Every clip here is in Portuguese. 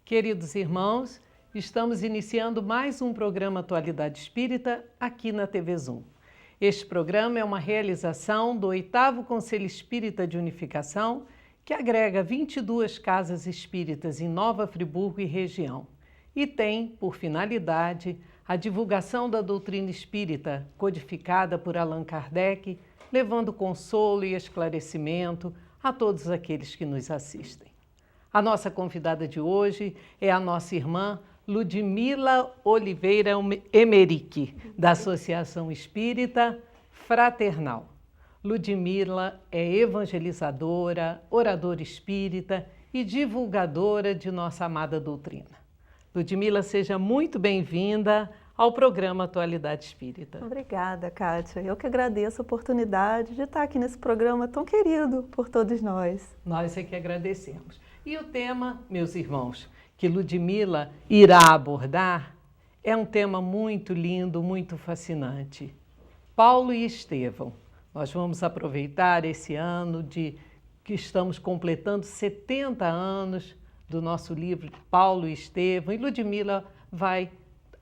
Queridos irmãos, estamos iniciando mais um programa Atualidade Espírita aqui na TV Zoom. Este programa é uma realização do 8º Conselho Espírita de Unificação, que agrega 22 casas espíritas em Nova Friburgo e região, e tem, por finalidade, a divulgação da doutrina espírita codificada por Allan Kardec, levando consolo e esclarecimento a todos aqueles que nos assistem. A nossa convidada de hoje é a nossa irmã Ludmila Oliveira Emerick, da Associação Espírita Fraternal. Ludmila é evangelizadora, oradora espírita e divulgadora de nossa amada doutrina. Ludmila, seja muito bem-vinda ao programa Atualidade Espírita. Obrigada, Kátia. Eu que agradeço a oportunidade de estar aqui nesse programa tão querido por todos nós. Nós é que agradecemos. E o tema, meus irmãos, que Ludmila irá abordar é um tema muito lindo, muito fascinante. Paulo e Estevão. Nós vamos aproveitar esse ano que estamos completando 70 anos do nosso livro Paulo e Estevão, e Ludmila vai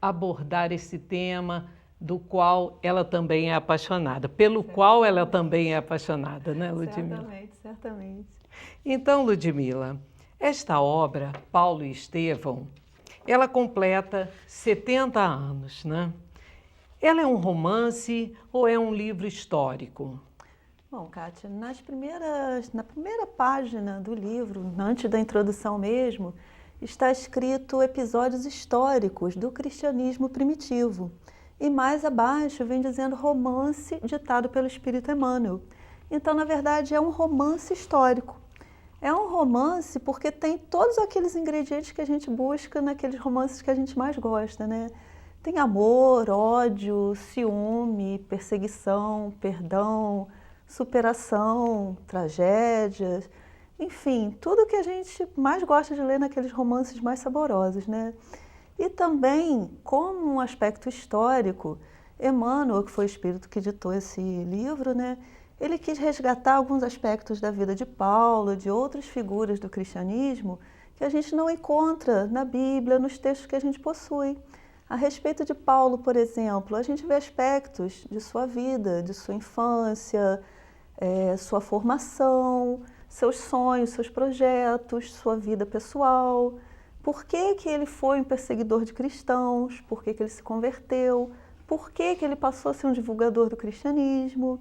abordar esse tema do qual ela também é apaixonada, pelo qual ela também é apaixonada, né, Ludmila? Certamente. Então, Ludmila, esta obra, Paulo e Estevão, ela completa 70 anos, né? Ela é um romance ou é um livro histórico? Bom, Kátia, na primeira página do livro, antes da introdução mesmo, está escrito episódios históricos do cristianismo primitivo. E mais abaixo vem dizendo romance ditado pelo Espírito Emmanuel. Então, na verdade, é um romance histórico. É um romance porque tem todos aqueles ingredientes que a gente busca naqueles romances que a gente mais gosta, né? Tem amor, ódio, ciúme, perseguição, perdão, superação, tragédias, enfim, tudo que a gente mais gosta de ler naqueles romances mais saborosos, né? E também, como um aspecto histórico, Emmanuel, que foi o espírito que ditou esse livro, né? Ele quis resgatar alguns aspectos da vida de Paulo, de outras figuras do cristianismo, que a gente não encontra na Bíblia, nos textos que a gente possui. A respeito de Paulo, por exemplo, a gente vê aspectos de sua vida, de sua infância, sua formação, seus sonhos, seus projetos, sua vida pessoal. Por que que ele foi um perseguidor de cristãos? Por que que ele se converteu? Por que que ele passou a ser um divulgador do cristianismo?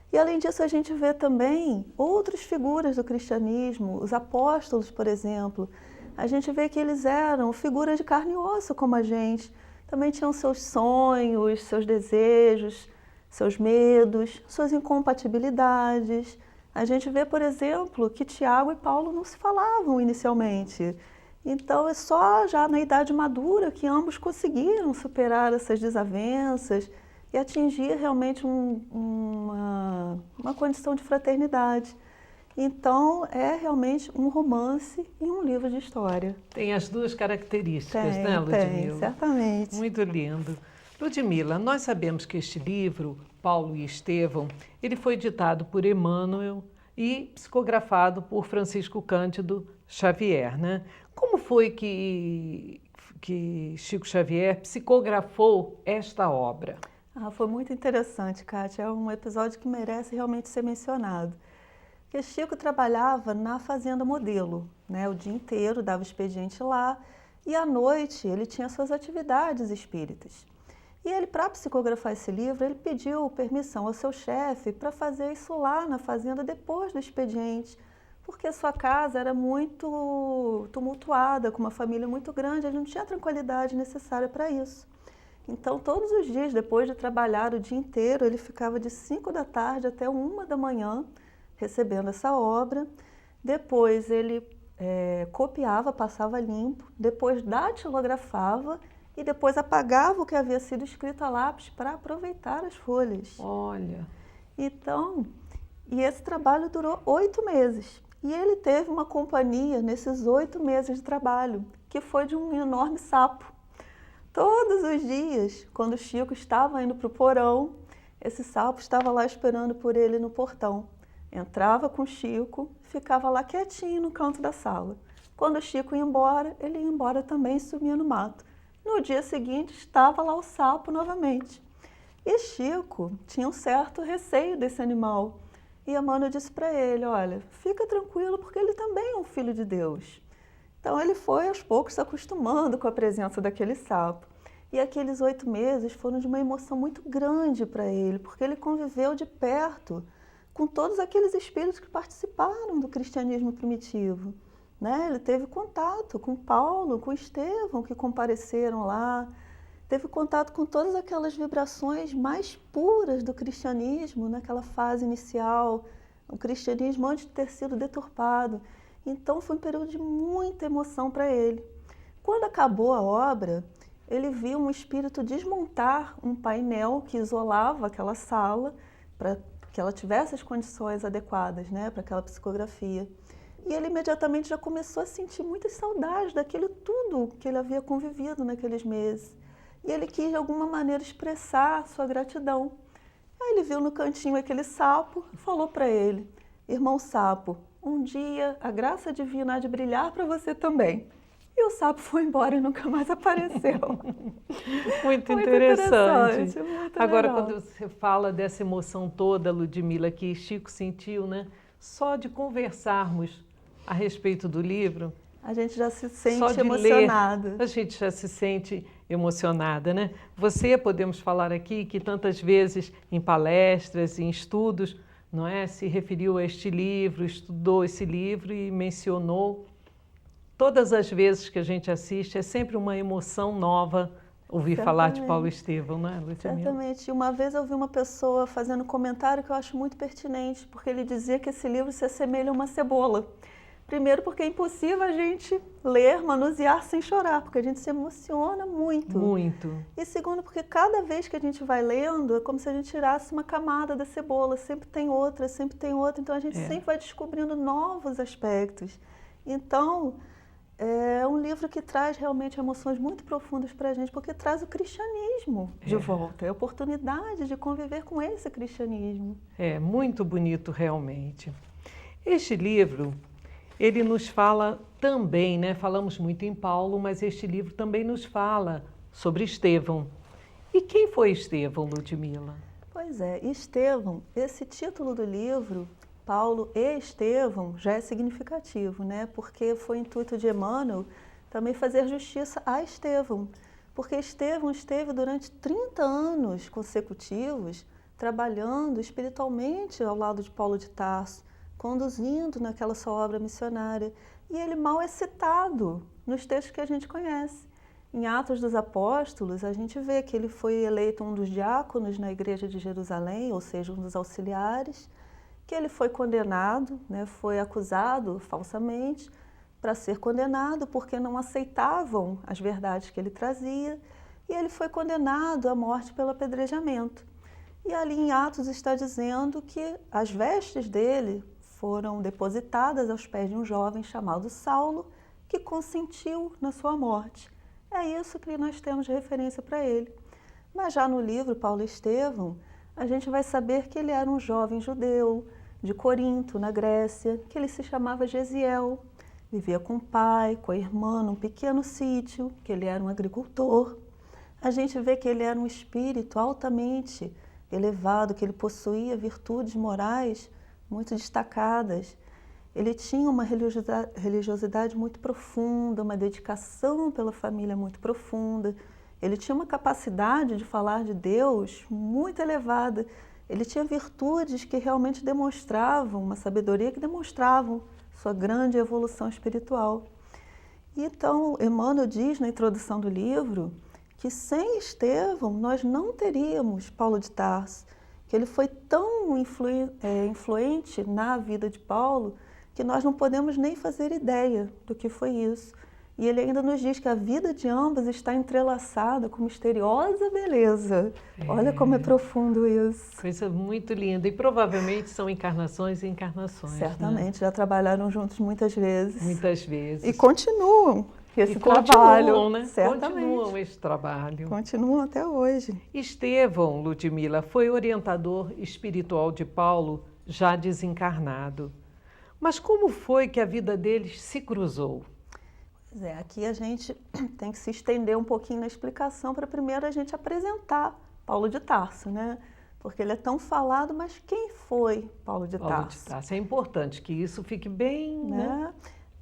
E, além disso, a gente vê também outras figuras do cristianismo, os apóstolos, por exemplo. A gente vê que eles eram figuras de carne e osso, como a gente. Também tinham seus sonhos, seus desejos, seus medos, suas incompatibilidades. A gente vê, por exemplo, que Tiago e Paulo não se falavam inicialmente. Então, é só já na idade madura que ambos conseguiram superar essas desavenças e atingir realmente uma condição de fraternidade. Então, é realmente um romance e um livro de história. Tem as duas características, né, Ludmila? Tem, certamente. Muito lindo. Ludmila, nós sabemos que este livro, Paulo e Estevão, ele foi ditado por Emmanuel e psicografado por Francisco Cândido Xavier, né? Como foi que Chico Xavier psicografou esta obra? Foi muito interessante, Kátia. É um episódio que merece realmente ser mencionado. Porque Chico trabalhava na Fazenda Modelo, né? O dia inteiro, dava expediente lá, e à noite ele tinha suas atividades espíritas. E ele, para psicografar esse livro, ele pediu permissão ao seu chefe para fazer isso lá na fazenda depois do expediente, porque sua casa era muito tumultuada, com uma família muito grande, ele não tinha a tranquilidade necessária para isso. Então, todos os dias, depois de trabalhar o dia inteiro, ele ficava de 5 da tarde até 1 da manhã, recebendo essa obra. Depois ele copiava, passava limpo, depois datilografava e depois apagava o que havia sido escrito a lápis para aproveitar as folhas. Olha! Então, e esse trabalho durou 8 meses. E ele teve uma companhia nesses 8 meses de trabalho, que foi de um enorme sapo. Todos os dias, quando o Chico estava indo para o porão, esse sapo estava lá esperando por ele no portão. Entrava com o Chico, ficava lá quietinho no canto da sala. Quando o Chico ia embora, ele ia embora também e sumia no mato. No dia seguinte, estava lá o sapo novamente. E Chico tinha um certo receio desse animal. E Emmanuel disse para ele, olha, fica tranquilo porque ele também é um filho de Deus. Então ele foi aos poucos se acostumando com a presença daquele sapo. E aqueles 8 meses foram de uma emoção muito grande para ele, porque ele conviveu de perto com todos aqueles espíritos que participaram do cristianismo primitivo. Né? Ele teve contato com Paulo, com Estevão, que compareceram lá. Teve contato com todas aquelas vibrações mais puras do cristianismo naquela fase inicial, o cristianismo antes de ter sido deturpado. Então foi um período de muita emoção para ele. Quando acabou a obra, ele viu um espírito desmontar um painel que isolava aquela sala para que ela tivesse as condições adequadas, né, para aquela psicografia. E ele imediatamente já começou a sentir muitas saudades daquilo tudo que ele havia convivido naqueles meses. E ele quis, de alguma maneira, expressar sua gratidão. Aí ele viu no cantinho aquele sapo e falou para ele, irmão sapo, um dia a graça divina há de brilhar para você também. E o sapo foi embora e nunca mais apareceu. Muito interessante. Muito Agora, legal. quando você fala dessa emoção toda, Ludmila, que Chico sentiu, né? Só de conversarmos a respeito do livro, A gente já se sente só de emocionada. ler, a gente já se sente emocionada, né? Você, podemos falar aqui, que tantas vezes em palestras, em estudos, não é, se referiu a este livro, estudou esse livro e mencionou. Todas as vezes que a gente assiste, é sempre uma emoção nova ouvir falar de Paulo Estevão, não é, Ludmila? Certamente. Uma vez eu vi uma pessoa fazendo um comentário que eu acho muito pertinente, porque ele dizia que esse livro se assemelha a uma cebola. Primeiro porque é impossível a gente ler, manusear sem chorar, porque a gente se emociona muito. Muito. E segundo porque cada vez que a gente vai lendo, é como se a gente tirasse uma camada da cebola, sempre tem outra, então a gente sempre vai descobrindo novos aspectos. Então, é um livro que traz realmente emoções muito profundas para a gente, porque traz o cristianismo de volta, é a oportunidade de conviver com esse cristianismo. É muito bonito realmente. Este livro, ele nos fala também, né? Falamos muito em Paulo, mas este livro também nos fala sobre Estevão. E quem foi Estevão, Ludmila? Pois é, Estevão, esse título do livro, Paulo e Estevão, já é significativo, né? Porque foi intuito de Emmanuel também fazer justiça a Estevão. Porque Estevão esteve durante 30 anos consecutivos trabalhando espiritualmente ao lado de Paulo de Tarso, conduzindo naquela sua obra missionária. E ele mal é citado nos textos que a gente conhece. Em Atos dos Apóstolos, a gente vê que ele foi eleito um dos diáconos na igreja de Jerusalém, ou seja, um dos auxiliares, que ele foi condenado, né, foi acusado falsamente para ser condenado porque não aceitavam as verdades que ele trazia, e ele foi condenado à morte pelo apedrejamento. E ali em Atos está dizendo que as vestes dele foram depositadas aos pés de um jovem chamado Saulo, que consentiu na sua morte. É isso que nós temos de referência para ele. Mas já no livro Paulo Estevão, a gente vai saber que ele era um jovem judeu de Corinto, na Grécia, que ele se chamava Gesiel, vivia com o pai, com a irmã, num pequeno sítio, que ele era um agricultor. A gente vê que ele era um espírito altamente elevado, que ele possuía virtudes morais muito destacadas. Ele tinha uma religiosidade muito profunda, uma dedicação pela família muito profunda. Ele tinha uma capacidade de falar de Deus muito elevada. Ele tinha virtudes que realmente demonstravam, uma sabedoria que demonstravam sua grande evolução espiritual. Então, Emmanuel diz na introdução do livro que sem Estevão nós não teríamos Paulo de Tarso, que ele foi tão influente na vida de Paulo que nós não podemos nem fazer ideia do que foi isso. E ele ainda nos diz que a vida de ambos está entrelaçada com misteriosa beleza. Olha como é profundo isso. Coisa muito linda. E provavelmente são encarnações e encarnações. Certamente, né? Já trabalharam juntos muitas vezes. Muitas vezes. E continuam esse trabalho. Continuam, né? Certamente. Continuam esse trabalho. Continuam até hoje. Estevão, Ludmila, foi orientador espiritual de Paulo, já desencarnado. Mas como foi que a vida deles se cruzou? Pois é, aqui a gente tem que se estender um pouquinho na explicação para primeiro a gente apresentar Paulo de Tarso, né? Porque ele é tão falado, mas quem foi Paulo de Tarso? Paulo de Tarso. É importante que isso fique bem, né?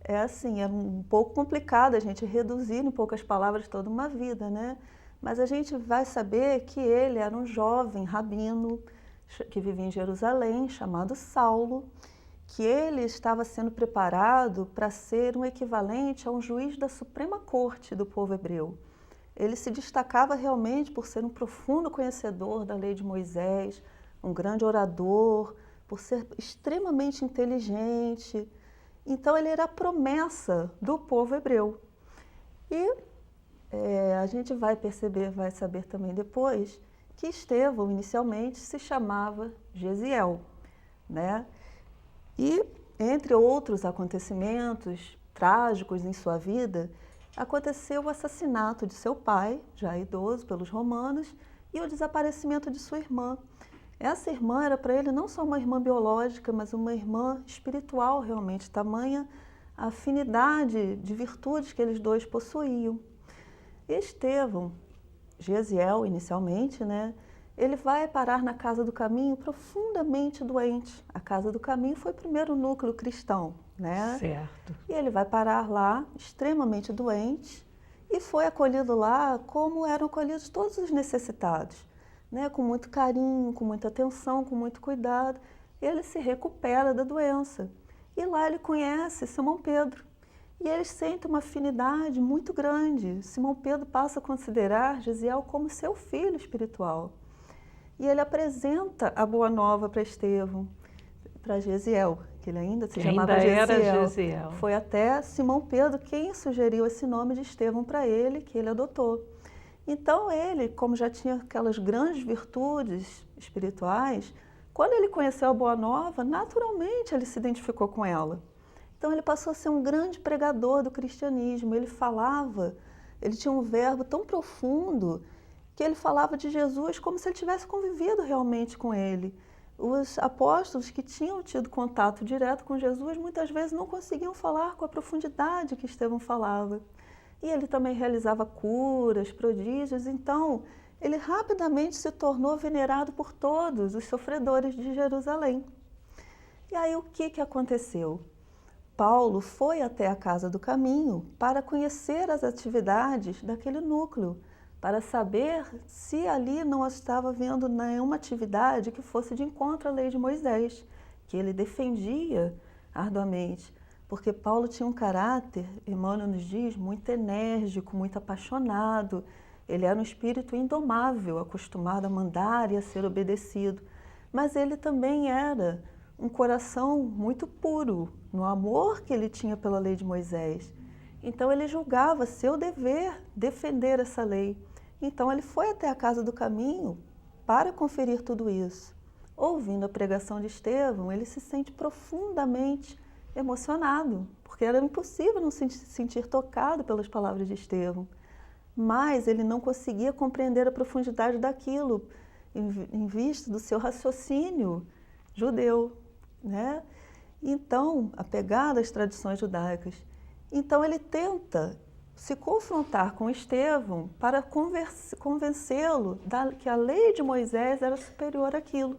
É assim, é um pouco complicado a gente reduzir em poucas palavras toda uma vida, né? Mas a gente vai saber que ele era um jovem rabino que vivia em Jerusalém, chamado Saulo, que ele estava sendo preparado para ser um equivalente a um juiz da Suprema Corte do povo hebreu. Ele se destacava realmente por ser um profundo conhecedor da lei de Moisés, um grande orador, por ser extremamente inteligente. Então ele era a promessa do povo hebreu. E a gente vai perceber, vai saber também depois, que Estevão inicialmente se chamava Gesiel, né? E, entre outros acontecimentos trágicos em sua vida, aconteceu o assassinato de seu pai, já idoso, pelos romanos, e o desaparecimento de sua irmã. Essa irmã era para ele não só uma irmã biológica, mas uma irmã espiritual realmente, tamanha a afinidade de virtudes que eles dois possuíam. Estevão, Gesiel inicialmente, né? Ele vai parar na Casa do Caminho profundamente doente. A Casa do Caminho foi o primeiro núcleo cristão, né? Certo. E ele vai parar lá, extremamente doente, e foi acolhido lá como eram acolhidos todos os necessitados, né? Com muito carinho, com muita atenção, com muito cuidado. Ele se recupera da doença. E lá ele conhece Simão Pedro. E eles sentem uma afinidade muito grande. Simão Pedro passa a considerar Gesiel como seu filho espiritual. E ele apresenta a boa nova para Estevão, para Gesiel, que ele ainda se chamava Gesiel. Foi até Simão Pedro quem sugeriu esse nome de Estevão para ele, que ele adotou. Então ele, como já tinha aquelas grandes virtudes espirituais, quando ele conheceu a boa nova, naturalmente ele se identificou com ela. Então ele passou a ser um grande pregador do cristianismo. Ele falava, ele tinha um verbo tão profundo que ele falava de Jesus como se ele tivesse convivido realmente com ele. Os apóstolos que tinham tido contato direto com Jesus muitas vezes não conseguiam falar com a profundidade que Estevão falava. E ele também realizava curas, prodígios, então ele rapidamente se tornou venerado por todos os sofredores de Jerusalém. E aí o que aconteceu? Paulo foi até a Casa do Caminho para conhecer as atividades daquele núcleo, para saber se ali não estava havendo nenhuma atividade que fosse de encontro à lei de Moisés, que ele defendia arduamente, porque Paulo tinha um caráter, Emmanuel nos diz, muito enérgico, muito apaixonado. Ele era um espírito indomável, acostumado a mandar e a ser obedecido, mas ele também era um coração muito puro, no amor que ele tinha pela lei de Moisés. Então ele julgava seu dever defender essa lei. Então ele foi até a Casa do Caminho para conferir tudo isso. Ouvindo a pregação de Estevão, ele se sente profundamente emocionado, porque era impossível não se sentir tocado pelas palavras de Estevão. Mas ele não conseguia compreender a profundidade daquilo, em vista do seu raciocínio judeu, né? Então, apegado às tradições judaicas. Então ele tenta se confrontar com Estevão para convencê-lo que a lei de Moisés era superior àquilo.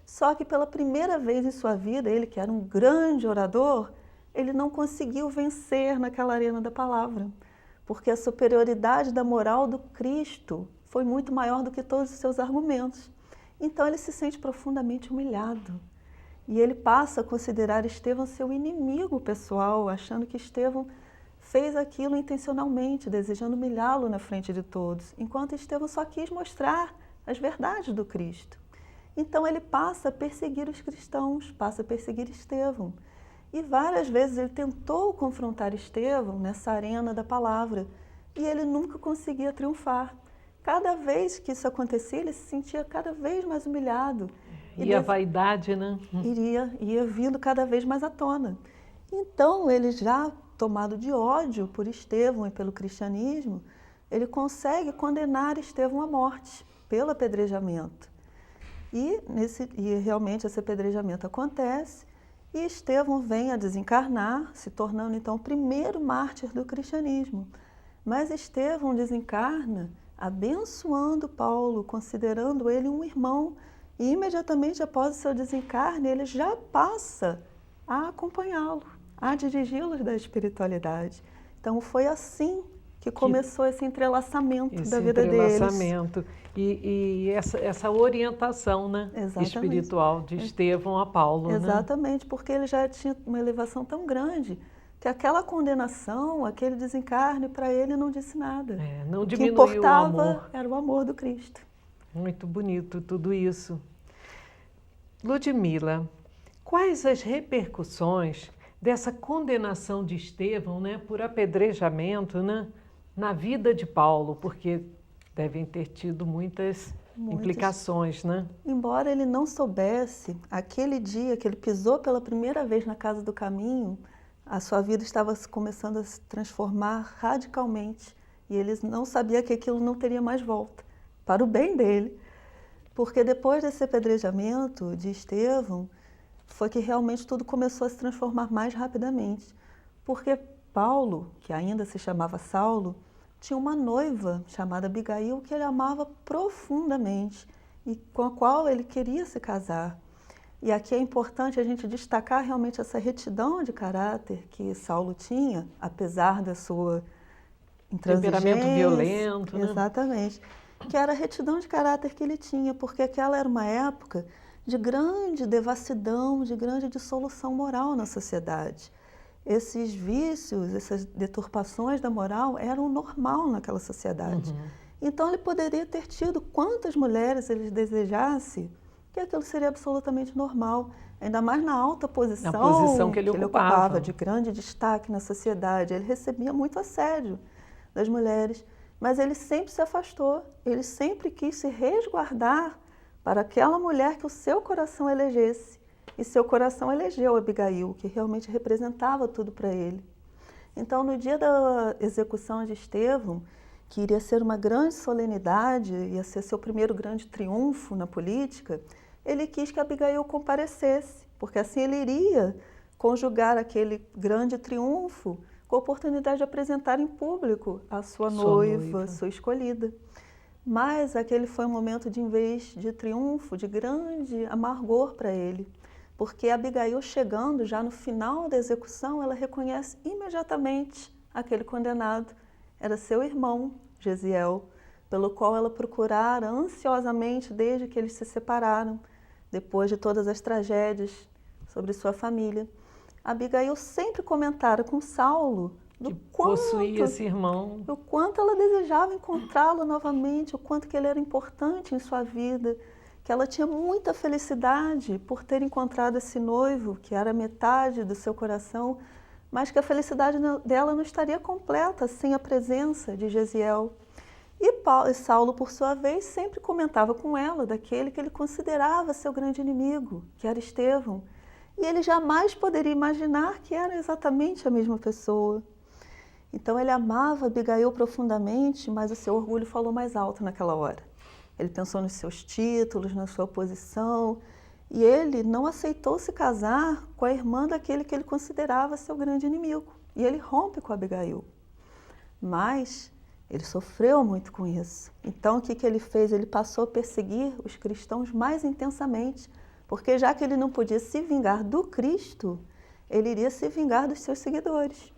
Só que pela primeira vez em sua vida, ele que era um grande orador, ele não conseguiu vencer naquela arena da palavra, porque a superioridade da moral do Cristo foi muito maior do que todos os seus argumentos. Então ele se sente profundamente humilhado. E ele passa a considerar Estevão seu inimigo pessoal, achando que Estevão fez aquilo intencionalmente, desejando humilhá-lo na frente de todos, enquanto Estevão só quis mostrar as verdades do Cristo. Então ele passa a perseguir os cristãos, passa a perseguir Estevão. E várias vezes ele tentou confrontar Estevão nessa arena da palavra, e ele nunca conseguia triunfar. Cada vez que isso acontecia, ele se sentia cada vez mais humilhado. E a vaidade, né? Ia vindo cada vez mais à tona. Então, ele já tomado de ódio por Estevão e pelo cristianismo, ele consegue condenar Estevão à morte pelo apedrejamento. E realmente esse apedrejamento acontece, E Estevão vem a desencarnar, se tornando então o primeiro mártir do cristianismo. Mas Estevão desencarna abençoando Paulo, considerando ele um irmão, e imediatamente após o seu desencarne, ele já passa a acompanhá-lo, a dirigi-los da espiritualidade. Então foi assim que começou esse entrelaçamento da vida deles. Esse entrelaçamento e essa orientação, né, espiritual de Estevão a Paulo. Exatamente, né? Porque ele já tinha uma elevação tão grande que aquela condenação, aquele desencarne, para ele não disse nada. Não diminuiu o amor. O que importava era o amor do Cristo. Muito bonito tudo isso. Ludmila, quais as repercussões dessa condenação de Estevão, né, por apedrejamento, né, na vida de Paulo? Porque devem ter tido muitas implicações, né? Embora ele não soubesse, aquele dia que ele pisou pela primeira vez na Casa do Caminho, a sua vida estava começando a se transformar radicalmente. E ele não sabia que aquilo não teria mais volta, para o bem dele. Porque depois desse apedrejamento de Estevão, foi que realmente tudo começou a se transformar mais rapidamente. Porque Paulo, que ainda se chamava Saulo, tinha uma noiva chamada Abigail que ele amava profundamente e com a qual ele queria se casar. E aqui é importante a gente destacar realmente essa retidão de caráter que Saulo tinha, apesar da sua intransigência. Temperamento violento, né? Exatamente. Que era a retidão de caráter que ele tinha, porque aquela era uma época de grande devassidão, de grande dissolução moral na sociedade. Esses vícios, essas deturpações da moral eram normal naquela sociedade. Então ele poderia ter tido quantas mulheres ele desejasse, que aquilo seria absolutamente normal, ainda mais na alta posição, na posição que ele ocupava, de grande destaque na sociedade. Ele recebia muito assédio das mulheres, mas ele sempre se afastou, ele sempre quis se resguardar para aquela mulher que o seu coração elegesse. E seu coração elegeu Abigail, que realmente representava tudo para ele. Então, no dia da execução de Estevão, que iria ser uma grande solenidade, ia ser seu primeiro grande triunfo na política, ele quis que Abigail comparecesse, porque assim ele iria conjugar aquele grande triunfo com a oportunidade de apresentar em público a sua noiva, sua escolhida. Mas aquele foi um momento de, em vez de triunfo, de grande amargor para ele, porque Abigail, chegando já no final da execução, ela reconhece imediatamente aquele condenado. Era seu irmão, Gesiel, pelo qual ela procurara ansiosamente desde que eles se separaram, depois de todas as tragédias sobre sua família. Abigail sempre comentara com Saulo do quanto possuía esse irmão, o quanto ela desejava encontrá-lo novamente, o quanto que ele era importante em sua vida, que ela tinha muita felicidade por ter encontrado esse noivo, que era metade do seu coração, mas que a felicidade dela não estaria completa sem a presença de Gesiel. E Saulo, por sua vez, sempre comentava com ela daquele que ele considerava seu grande inimigo, que era Estevão. E ele jamais poderia imaginar que era exatamente a mesma pessoa. Então ele amava Abigail profundamente, mas o seu orgulho falou mais alto naquela hora. Ele pensou nos seus títulos, na sua posição, e ele não aceitou se casar com a irmã daquele que ele considerava seu grande inimigo. E ele rompe com Abigail. Mas ele sofreu muito com isso. Então o que ele fez? Ele passou a perseguir os cristãos mais intensamente, porque já que ele não podia se vingar do Cristo, ele iria se vingar dos seus seguidores.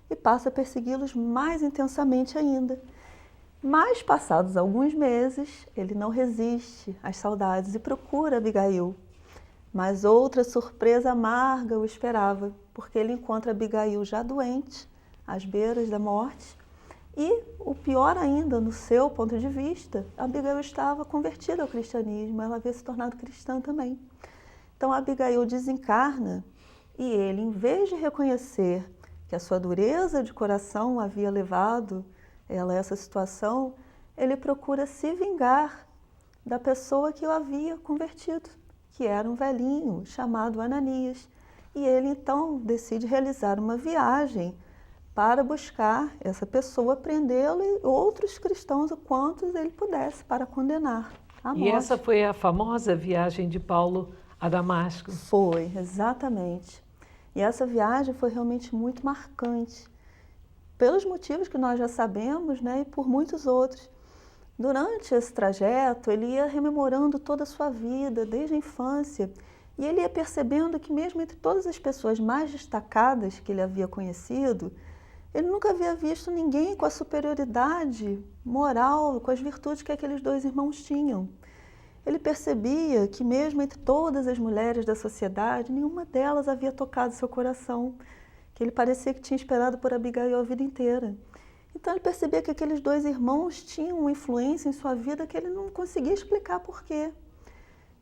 E passa a persegui-los mais intensamente ainda. Mas, passados alguns meses, ele não resiste às saudades e procura Abigail. Mas outra surpresa amarga o esperava, porque ele encontra Abigail já doente, às beiras da morte. E, o pior ainda, no seu ponto de vista, Abigail estava convertida ao cristianismo, ela havia se tornado cristã também. Então, Abigail desencarna e ele, em vez de reconhecer que a sua dureza de coração havia levado ela a essa situação, ele procura se vingar da pessoa que o havia convertido, que era um velhinho chamado Ananias. E ele, então, decide realizar uma viagem para buscar essa pessoa, prendê-lo e outros cristãos, o quantos ele pudesse, para condenar à morte. E essa foi a famosa viagem de Paulo a Damasco. Foi, exatamente. E essa viagem foi realmente muito marcante, pelos motivos que nós já sabemos, né, e por muitos outros. Durante esse trajeto, ele ia rememorando toda a sua vida, desde a infância, e ele ia percebendo que mesmo entre todas as pessoas mais destacadas que ele havia conhecido, ele nunca havia visto ninguém com a superioridade moral, com as virtudes que aqueles dois irmãos tinham. Ele percebia que mesmo entre todas as mulheres da sociedade, nenhuma delas havia tocado seu coração, que ele parecia que tinha esperado por Abigail a vida inteira. Então ele percebia que aqueles dois irmãos tinham uma influência em sua vida que ele não conseguia explicar por quê.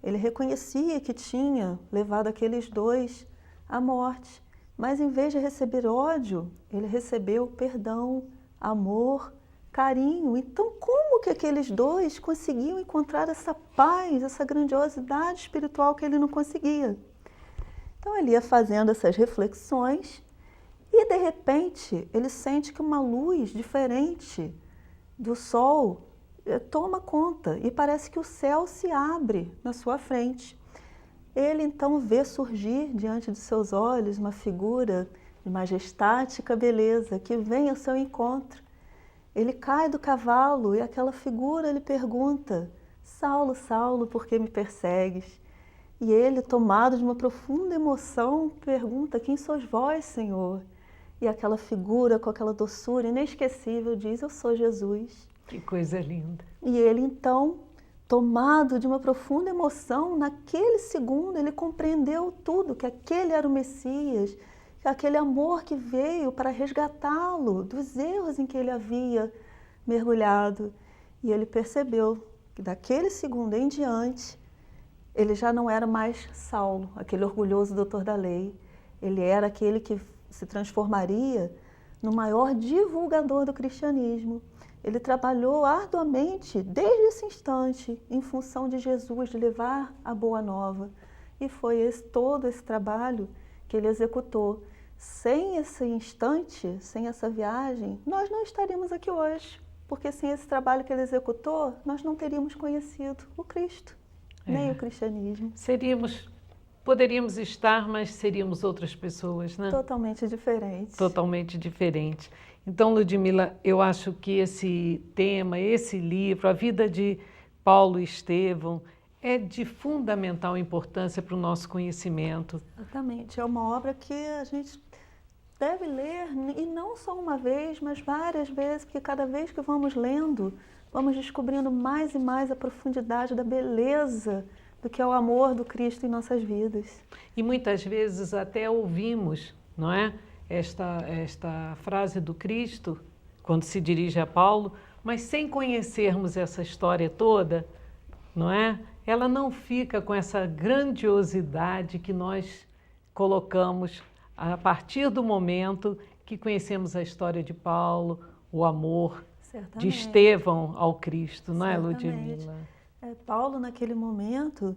Ele reconhecia que tinha levado aqueles dois à morte, mas em vez de receber ódio, ele recebeu perdão, amor, carinho. Então como que aqueles dois conseguiam encontrar essa paz, essa grandiosidade espiritual que ele não conseguia? Então ele ia fazendo essas reflexões e, de repente, ele sente que uma luz diferente do sol toma conta e parece que o céu se abre na sua frente. Ele, então, vê surgir diante de seus olhos uma figura de majestática beleza que vem ao seu encontro. Ele cai do cavalo e aquela figura lhe pergunta: Saulo, Saulo, por que me persegues? E ele, tomado de uma profunda emoção, pergunta: quem sois vós, Senhor? E aquela figura, com aquela doçura inesquecível, diz: eu sou Jesus. Que coisa linda. E ele, então, tomado de uma profunda emoção, naquele segundo ele compreendeu tudo, que aquele era o Messias, que aquele amor que veio para resgatá-lo dos erros em que ele havia mergulhado. E ele percebeu que daquele segundo em diante, ele já não era mais Saulo, aquele orgulhoso doutor da lei. Ele era aquele que se transformaria no maior divulgador do cristianismo. Ele trabalhou arduamente desde esse instante em função de Jesus, de levar a boa nova. E foi todo esse trabalho que ele executou. Sem esse instante, sem essa viagem, nós não estaríamos aqui hoje. Porque sem esse trabalho que ele executou, nós não teríamos conhecido o Cristo, nem o cristianismo. Poderíamos estar, mas seríamos outras pessoas, né? Totalmente diferentes. Totalmente diferentes. Então, Ludmila, eu acho que esse tema, esse livro, a vida de Paulo e Estevão, é de fundamental importância para o nosso conhecimento. Exatamente. É uma obra que a gente deve ler, e não só uma vez, mas várias vezes, porque cada vez que vamos lendo, vamos descobrindo mais e mais a profundidade da beleza do que é o amor do Cristo em nossas vidas. E muitas vezes até ouvimos, não é? Esta frase do Cristo, quando se dirige a Paulo, mas sem conhecermos essa história toda, não é? Ela não fica com essa grandiosidade que nós colocamos a partir do momento que conhecemos a história de Paulo, o amor de Estevão ao Cristo, não é, Ludmila? Paulo, naquele momento,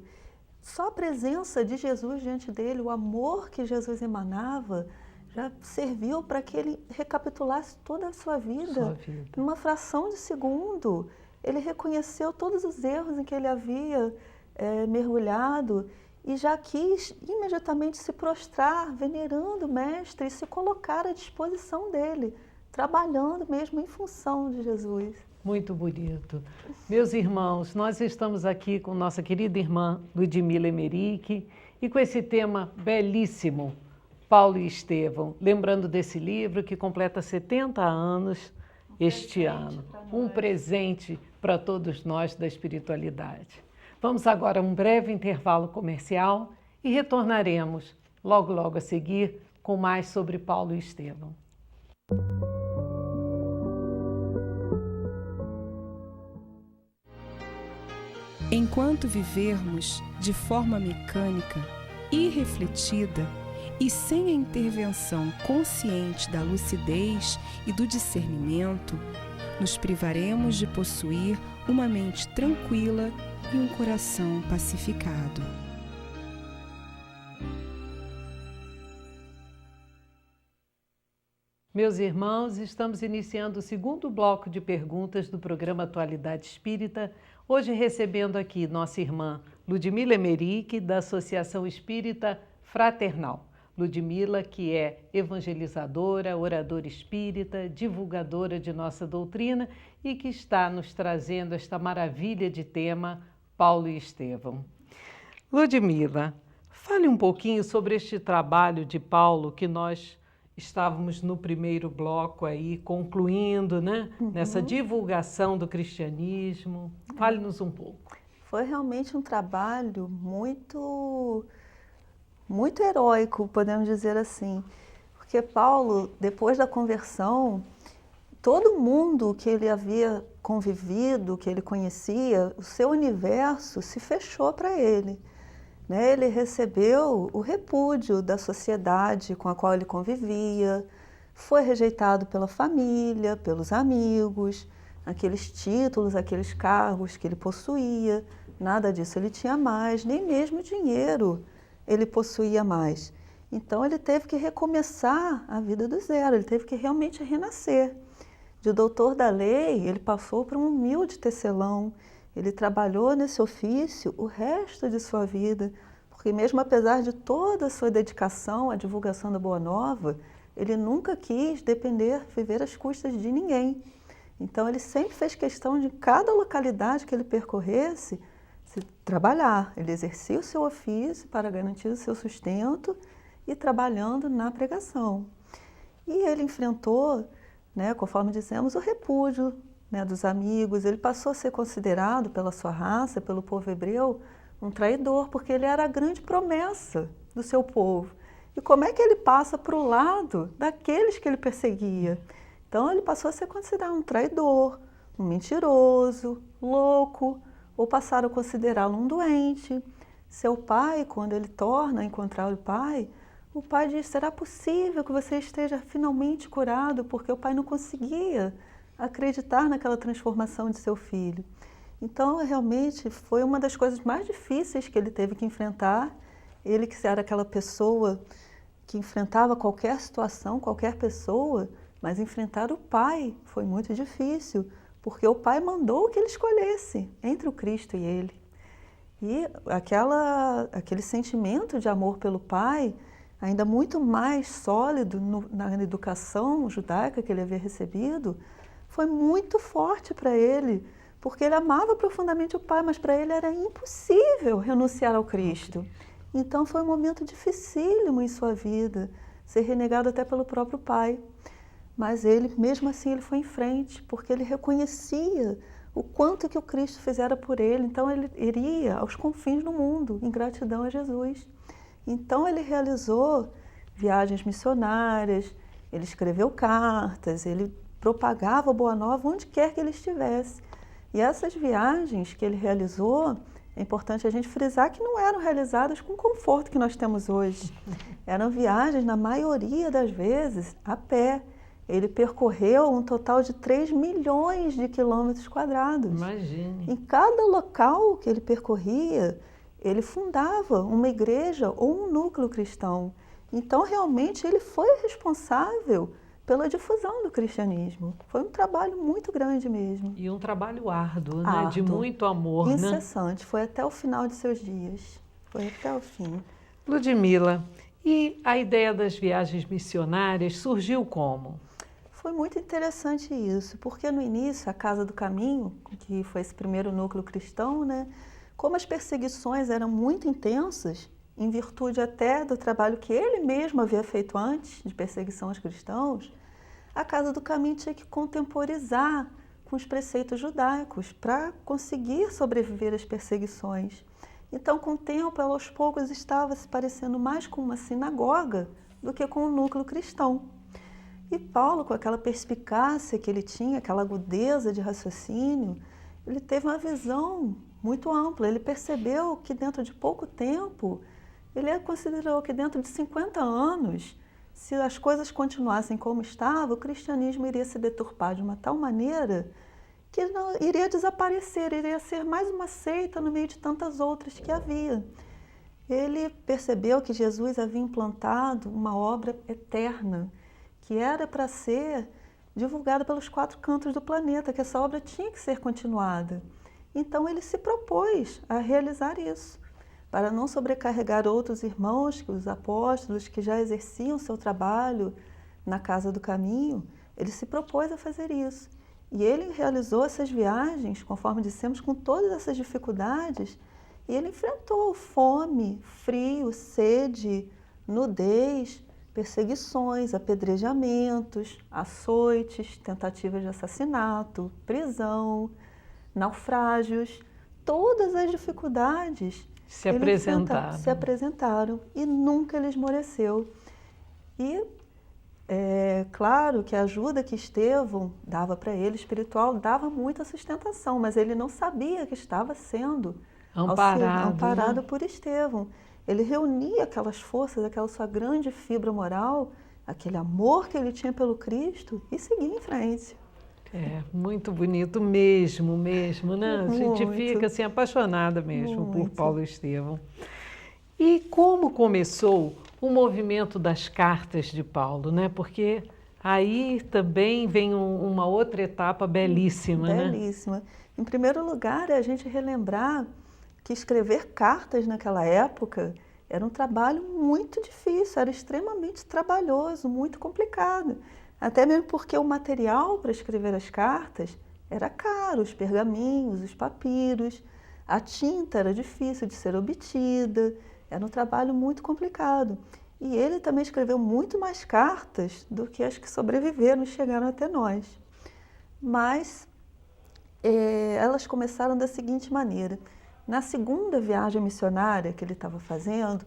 só a presença de Jesus diante dele, o amor que Jesus emanava, já serviu para que ele recapitulasse toda a sua vida. Numa fração de segundo. Ele reconheceu todos os erros em que ele havia mergulhado e já quis imediatamente se prostrar, venerando o Mestre e se colocar à disposição dele, trabalhando mesmo em função de Jesus. Muito bonito. Meus irmãos, nós estamos aqui com nossa querida irmã Ludmila Emerick e com esse tema belíssimo, Paulo e Estevão, lembrando desse livro que completa 70 anos este ano. Um presente para todos nós da espiritualidade. Vamos agora a um breve intervalo comercial e retornaremos logo, logo a seguir com mais sobre Paulo e Estevão. Enquanto vivermos de forma mecânica, irrefletida e sem a intervenção consciente da lucidez e do discernimento, nos privaremos de possuir uma mente tranquila e um coração pacificado. Meus irmãos, estamos iniciando o segundo bloco de perguntas do programa Atualidade Espírita, hoje recebendo aqui nossa irmã Ludmila Emerick, da Associação Espírita Fraternal. Ludmila, que é evangelizadora, oradora espírita, divulgadora de nossa doutrina e que está nos trazendo esta maravilha de tema, Paulo e Estevão. Ludmila, fale um pouquinho sobre este trabalho de Paulo que nós estávamos no primeiro bloco aí, concluindo, né? Nessa divulgação do cristianismo. Fale-nos um pouco. Foi realmente um trabalho muito heróico, podemos dizer assim. Porque Paulo, depois da conversão, todo mundo que ele havia convivido, que ele conhecia, o seu universo se fechou para ele. Ele recebeu o repúdio da sociedade com a qual ele convivia, foi rejeitado pela família, pelos amigos, aqueles títulos, aqueles cargos que ele possuía, nada disso ele tinha mais, nem mesmo dinheiro ele possuía mais. Então ele teve que recomeçar a vida do zero, ele teve que realmente renascer. De doutor da lei, ele passou para um humilde tecelão. Ele trabalhou nesse ofício o resto de sua vida, porque mesmo apesar de toda a sua dedicação à divulgação da Boa Nova, ele nunca quis viver às custas de ninguém. Então ele sempre fez questão de cada localidade que ele percorresse, se trabalhar. Ele exercia o seu ofício para garantir o seu sustento e trabalhando na pregação. E ele enfrentou, conforme dissemos, o repúdio dos amigos. Ele passou a ser considerado pela sua raça, pelo povo hebreu, um traidor, porque ele era a grande promessa do seu povo. E como é que ele passa para o lado daqueles que ele perseguia? Então ele passou a ser considerado um traidor, um mentiroso, louco, ou passaram a considerá-lo um doente. Seu pai, quando ele torna a encontrar o pai diz: será possível que você esteja finalmente curado? Porque o pai não conseguia acreditar naquela transformação de seu filho. Então, realmente, foi uma das coisas mais difíceis que ele teve que enfrentar. Ele que era aquela pessoa que enfrentava qualquer situação, qualquer pessoa, mas enfrentar o pai foi muito difícil, porque o pai mandou que ele escolhesse entre o Cristo e ele. E aquele sentimento de amor pelo pai, ainda muito mais sólido na educação judaica que ele havia recebido, foi muito forte para ele, porque ele amava profundamente o pai, mas para ele era impossível renunciar ao Cristo. Então foi um momento dificílimo em sua vida, ser renegado até pelo próprio pai. Mas ele, mesmo assim, ele foi em frente, porque ele reconhecia o quanto que o Cristo fizera por ele. Então ele iria aos confins do mundo, em gratidão a Jesus. Então ele realizou viagens missionárias, ele escreveu cartas, ele propagava a Boa Nova onde quer que ele estivesse. E essas viagens que ele realizou, é importante a gente frisar que não eram realizadas com o conforto que nós temos hoje. Eram viagens, na maioria das vezes, a pé. Ele percorreu um total de 3 milhões de quilômetros quadrados. Imagine. Em cada local que ele percorria, ele fundava uma igreja ou um núcleo cristão. Então, realmente, ele foi responsável pela difusão do cristianismo. Foi um trabalho muito grande mesmo. E um trabalho árduo, né? De muito amor, incessante. Foi até o final de seus dias. Foi até o fim. Ludmila, e a ideia das viagens missionárias surgiu como? Foi muito interessante isso, porque no início, a Casa do Caminho, que foi esse primeiro núcleo cristão, como as perseguições eram muito intensas, em virtude até do trabalho que ele mesmo havia feito antes de perseguição aos cristãos, a Casa do Caminho tinha que contemporizar com os preceitos judaicos para conseguir sobreviver às perseguições. Então, com o tempo, ela aos poucos estava se parecendo mais com uma sinagoga do que com um núcleo cristão. E Paulo, com aquela perspicácia que ele tinha, aquela agudeza de raciocínio, ele teve uma visão muito ampla. Ele percebeu que dentro de pouco tempo, ele considerou que dentro de 50 anos, se as coisas continuassem como estava, o cristianismo iria se deturpar de uma tal maneira que não, iria desaparecer, iria ser mais uma seita no meio de tantas outras que havia. Ele percebeu que Jesus havia implantado uma obra eterna que era para ser divulgada pelos 4 cantos do planeta, que essa obra tinha que ser continuada. Então ele se propôs a realizar isso, para não sobrecarregar outros irmãos, os apóstolos que já exerciam seu trabalho na Casa do Caminho. Ele se propôs a fazer isso. E ele realizou essas viagens, conforme dissemos, com todas essas dificuldades, e ele enfrentou fome, frio, sede, nudez, perseguições, apedrejamentos, açoites, tentativas de assassinato, prisão, naufrágios, todas as dificuldades se apresentaram e nunca ele esmoreceu. E é claro que a ajuda que Estevão dava para ele, espiritual, dava muita sustentação, mas ele não sabia que estava sendo amparado por Estevão. Ele reunia aquelas forças, aquela sua grande fibra moral, aquele amor que ele tinha pelo Cristo e seguia em frente. É, muito bonito mesmo, né? A gente fica assim apaixonada mesmo por Paulo Estevão. E como começou o movimento das cartas de Paulo, né? Porque aí também vem uma outra etapa belíssima, né? Belíssima. Em primeiro lugar, é a gente relembrar que escrever cartas naquela época era um trabalho muito difícil, era extremamente trabalhoso, muito complicado. Até mesmo porque o material para escrever as cartas era caro, os pergaminhos, os papiros, a tinta era difícil de ser obtida, era um trabalho muito complicado. E ele também escreveu muito mais cartas do que as que sobreviveram e chegaram até nós. Mas elas começaram da seguinte maneira. Na segunda viagem missionária que ele estava fazendo,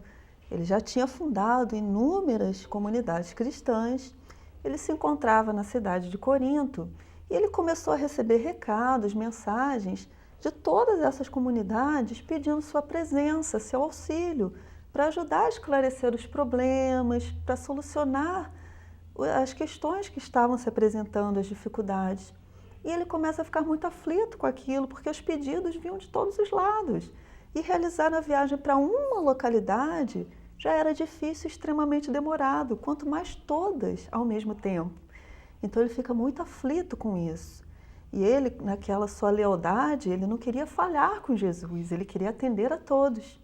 ele já tinha fundado inúmeras comunidades cristãs. Ele se encontrava na cidade de Corinto e ele começou a receber recados, mensagens de todas essas comunidades pedindo sua presença, seu auxílio, para ajudar a esclarecer os problemas, para solucionar as questões que estavam se apresentando, as dificuldades. E ele começa a ficar muito aflito com aquilo, porque os pedidos vinham de todos os lados. E realizar a viagem para uma localidade já era difícil e extremamente demorado, quanto mais todas ao mesmo tempo. Então ele fica muito aflito com isso. E ele, naquela sua lealdade, ele não queria falhar com Jesus, ele queria atender a todos.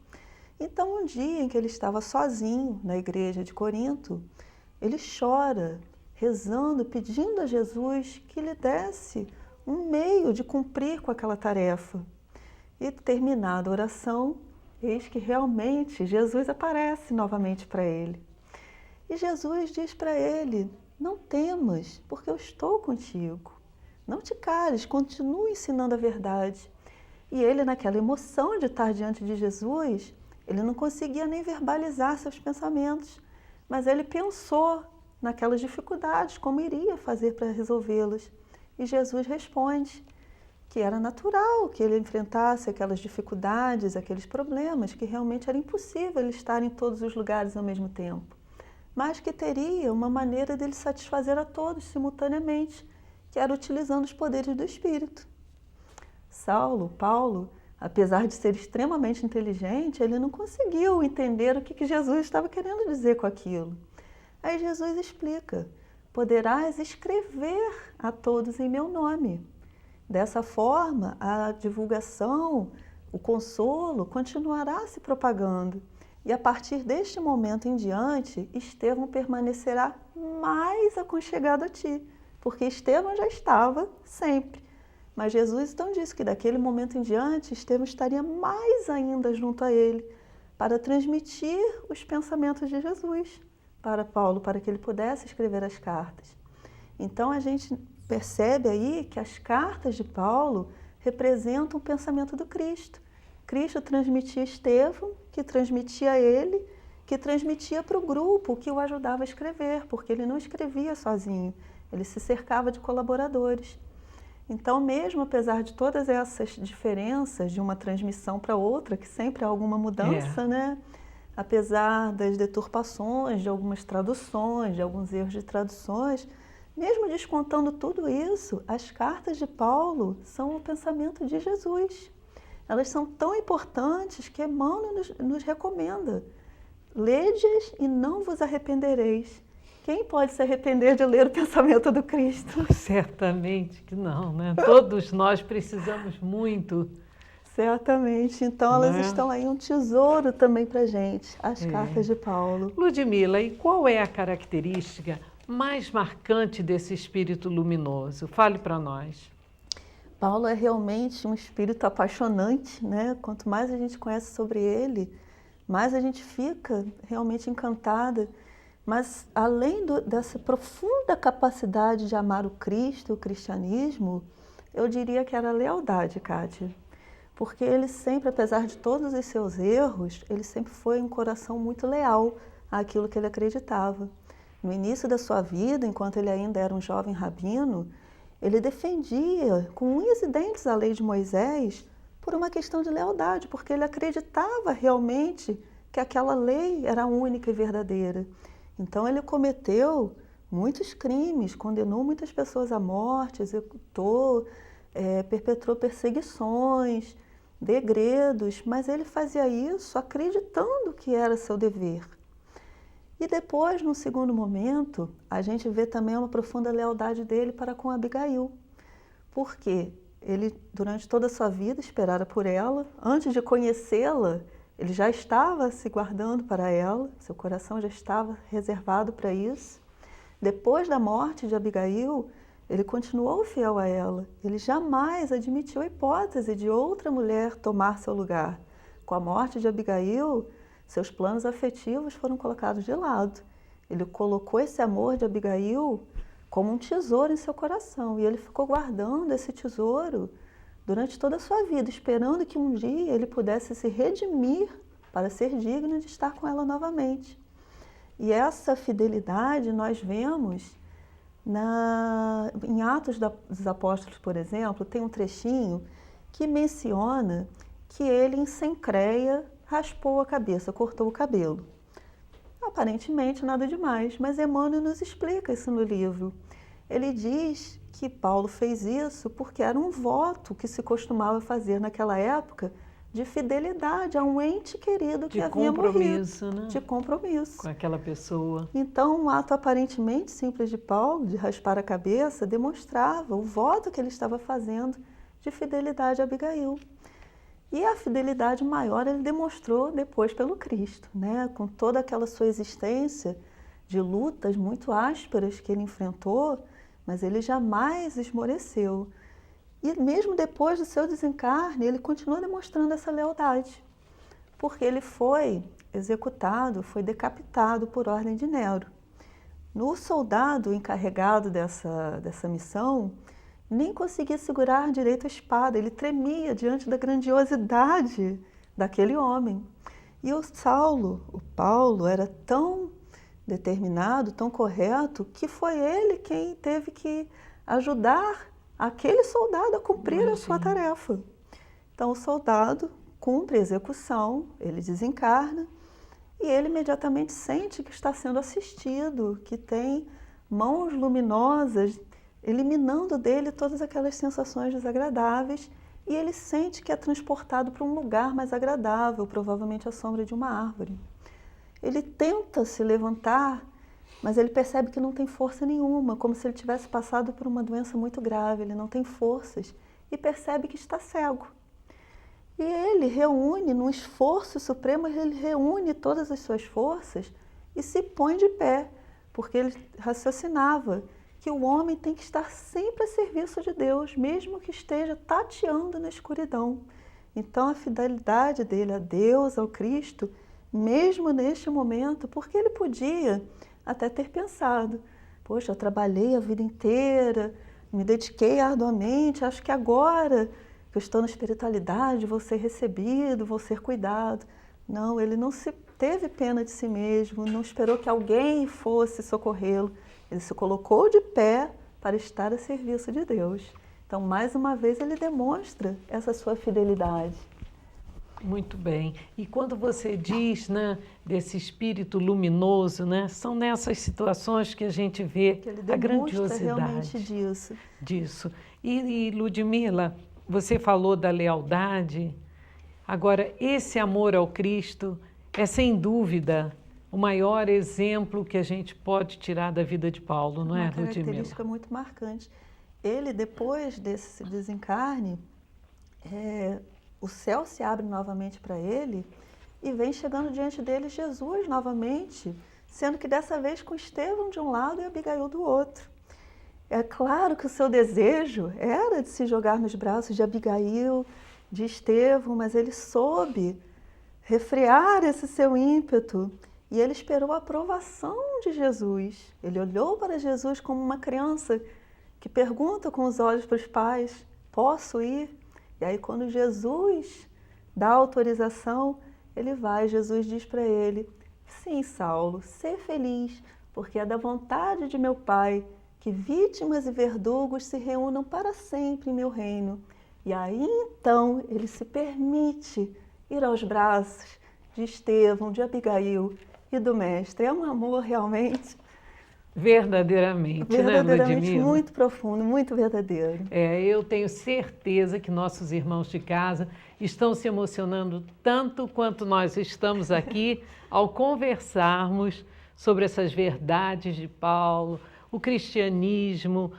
Então um dia em que ele estava sozinho na igreja de Corinto, ele chora, rezando, pedindo a Jesus que lhe desse um meio de cumprir com aquela tarefa. E terminada a oração, eis que realmente Jesus aparece novamente para ele. E Jesus diz para ele: não temas, porque eu estou contigo. Não te cales, continue ensinando a verdade. E ele, naquela emoção de estar diante de Jesus, ele não conseguia nem verbalizar seus pensamentos, mas ele pensou naquelas dificuldades, como iria fazer para resolvê-las. E Jesus responde que era natural que ele enfrentasse aquelas dificuldades, aqueles problemas, que realmente era impossível ele estar em todos os lugares ao mesmo tempo, mas que teria uma maneira dele satisfazer a todos simultaneamente, que era utilizando os poderes do Espírito. Paulo, apesar de ser extremamente inteligente, ele não conseguiu entender o que Jesus estava querendo dizer com aquilo. Aí Jesus explica: poderás escrever a todos em meu nome. Dessa forma, a divulgação, o consolo continuará se propagando. E a partir deste momento em diante, Estevão permanecerá mais aconchegado a ti, porque Estevão já estava sempre. Mas Jesus então disse que daquele momento em diante, Estevão estaria mais ainda junto a ele, para transmitir os pensamentos de Jesus para Paulo, para que ele pudesse escrever as cartas. Então a gente percebe aí que as cartas de Paulo representam o pensamento do Cristo. Cristo transmitia a Estevão, que transmitia a ele, que transmitia para o grupo que o ajudava a escrever, porque ele não escrevia sozinho, ele se cercava de colaboradores. Então, mesmo apesar de todas essas diferenças de uma transmissão para outra, que sempre há alguma mudança, né? Apesar das deturpações, de algumas traduções, de alguns erros de traduções, mesmo descontando tudo isso, as cartas de Paulo são o pensamento de Jesus. Elas são tão importantes que Emmanuel nos recomenda: lede-as e não vos arrependereis. Quem pode se arrepender de ler o pensamento do Cristo? Certamente que não, né? Todos nós precisamos muito. Certamente. Então, elas estão aí um tesouro também para a gente, as É. cartas de Paulo. Ludmila, e qual é a característica mais marcante desse espírito luminoso? Fale para nós. Paulo é realmente um espírito apaixonante, né? Quanto mais a gente conhece sobre ele, mais a gente fica realmente encantada. Mas, além dessa profunda capacidade de amar o Cristo, o cristianismo, eu diria que era a lealdade, Kátia. Porque ele sempre, apesar de todos os seus erros, ele sempre foi um coração muito leal àquilo que ele acreditava. No início da sua vida, enquanto ele ainda era um jovem rabino, ele defendia com unhas e dentes a lei de Moisés por uma questão de lealdade, porque ele acreditava realmente que aquela lei era única e verdadeira. Então ele cometeu muitos crimes, condenou muitas pessoas à morte, executou, perpetrou perseguições, degredos, mas ele fazia isso acreditando que era seu dever. E depois, num segundo momento, a gente vê também uma profunda lealdade dele para com Abigail, porque ele, durante toda a sua vida, esperara por ela. Antes de conhecê-la, ele já estava se guardando para ela, seu coração já estava reservado para isso. Depois da morte de Abigail, ele continuou fiel a ela. Ele jamais admitiu a hipótese de outra mulher tomar seu lugar. Com a morte de Abigail, seus planos afetivos foram colocados de lado. Ele colocou esse amor de Abigail como um tesouro em seu coração. E ele ficou guardando esse tesouro durante toda a sua vida, esperando que um dia ele pudesse se redimir para ser digno de estar com ela novamente. E essa fidelidade nós vemos em Atos dos Apóstolos, por exemplo, tem um trechinho que menciona que ele em Cencreia raspou a cabeça, cortou o cabelo. Aparentemente nada demais, mas Emmanuel nos explica isso no livro. Ele diz que Paulo fez isso porque era um voto que se costumava fazer naquela época de fidelidade a um ente querido que havia morrido. De compromisso, né? De compromisso. Com aquela pessoa. Então, um ato aparentemente simples de Paulo, de raspar a cabeça, demonstrava o voto que ele estava fazendo de fidelidade a Abigail. E a fidelidade maior ele demonstrou depois pelo Cristo, né? Com toda aquela sua existência de lutas muito ásperas que ele enfrentou, mas ele jamais esmoreceu. E mesmo depois do seu desencarne, ele continua demonstrando essa lealdade, porque ele foi executado, foi decapitado por ordem de Nero. No soldado encarregado dessa missão, nem conseguia segurar direito a espada, ele tremia diante da grandiosidade daquele homem. E o Paulo, era tão determinado, tão correto, que foi ele quem teve que ajudar aquele soldado a cumprir a sua tarefa. Então o soldado cumpre a execução, ele desencarna e ele imediatamente sente que está sendo assistido, que tem mãos luminosas eliminando dele todas aquelas sensações desagradáveis e ele sente que é transportado para um lugar mais agradável, provavelmente à sombra de uma árvore. Ele tenta se levantar, mas ele percebe que não tem força nenhuma, como se ele tivesse passado por uma doença muito grave, ele não tem forças e percebe que está cego. E ele reúne, num esforço supremo, ele reúne todas as suas forças e se põe de pé, porque ele raciocinava que o homem tem que estar sempre a serviço de Deus, mesmo que esteja tateando na escuridão. Então a fidelidade dele a Deus, ao Cristo, mesmo neste momento, porque ele podia até ter pensado, poxa, eu trabalhei a vida inteira, me dediquei arduamente, acho que agora que eu estou na espiritualidade vou ser recebido, vou ser cuidado. Não, ele não teve pena de si mesmo, não esperou que alguém fosse socorrê-lo. Ele se colocou de pé para estar a serviço de Deus. Então, mais uma vez, ele demonstra essa sua fidelidade. Muito bem. E quando você diz, né, desse espírito luminoso, né, são nessas situações que a gente vê que ele a grandiosidade realmente disso. E Ludmila, você falou da lealdade. Agora, esse amor ao Cristo é sem dúvida o maior exemplo que a gente pode tirar da vida de Paulo, não é, Ludmila? Uma característica muito marcante. Ele, depois desse desencarne, o céu se abre novamente para ele e vem chegando diante dele Jesus novamente, sendo que dessa vez com Estevão de um lado e Abigail do outro. É claro que o seu desejo era de se jogar nos braços de Abigail, de Estevão, mas ele soube refrear esse seu ímpeto e ele esperou a aprovação de Jesus. Ele olhou para Jesus como uma criança que pergunta com os olhos para os pais, posso ir? E aí quando Jesus dá autorização, ele vai, Jesus diz para ele, sim, Saulo, ser feliz, porque é da vontade de meu Pai que vítimas e verdugos se reúnam para sempre em meu reino. E aí então ele se permite ir aos braços de Estevão, de Abigail e do Mestre. É um amor realmente... Verdadeiramente, né, Ludmila? Muito profundo, muito verdadeiro. Eu tenho certeza que nossos irmãos de casa estão se emocionando tanto quanto nós estamos aqui ao conversarmos sobre essas verdades de Paulo, o cristianismo,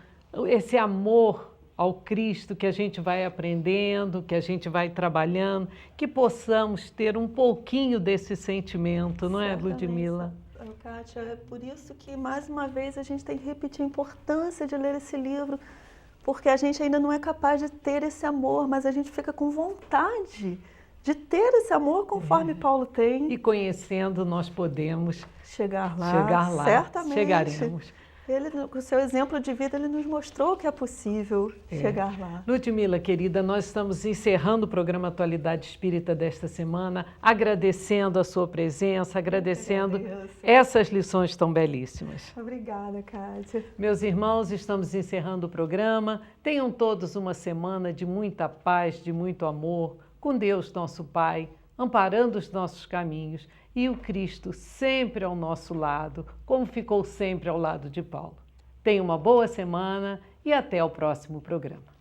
esse amor ao Cristo que a gente vai aprendendo, que a gente vai trabalhando, que possamos ter um pouquinho desse sentimento, não é, Ludmila? Kátia, é por isso que, mais uma vez, a gente tem que repetir a importância de ler esse livro, porque a gente ainda não é capaz de ter esse amor, mas a gente fica com vontade de ter esse amor conforme Paulo tem. E conhecendo, nós podemos chegar lá. Certamente. Chegaremos. Ele, com o seu exemplo de vida, ele nos mostrou que é possível chegar lá. Ludmila, querida, nós estamos encerrando o programa Atualidade Espírita desta semana, agradecendo a sua presença, agradecendo essas lições tão belíssimas. Obrigada, Kátia. Meus irmãos, estamos encerrando o programa. Tenham todos uma semana de muita paz, de muito amor, com Deus, nosso Pai, amparando os nossos caminhos e o Cristo sempre ao nosso lado, como ficou sempre ao lado de Paulo. Tenha uma boa semana e até o próximo programa.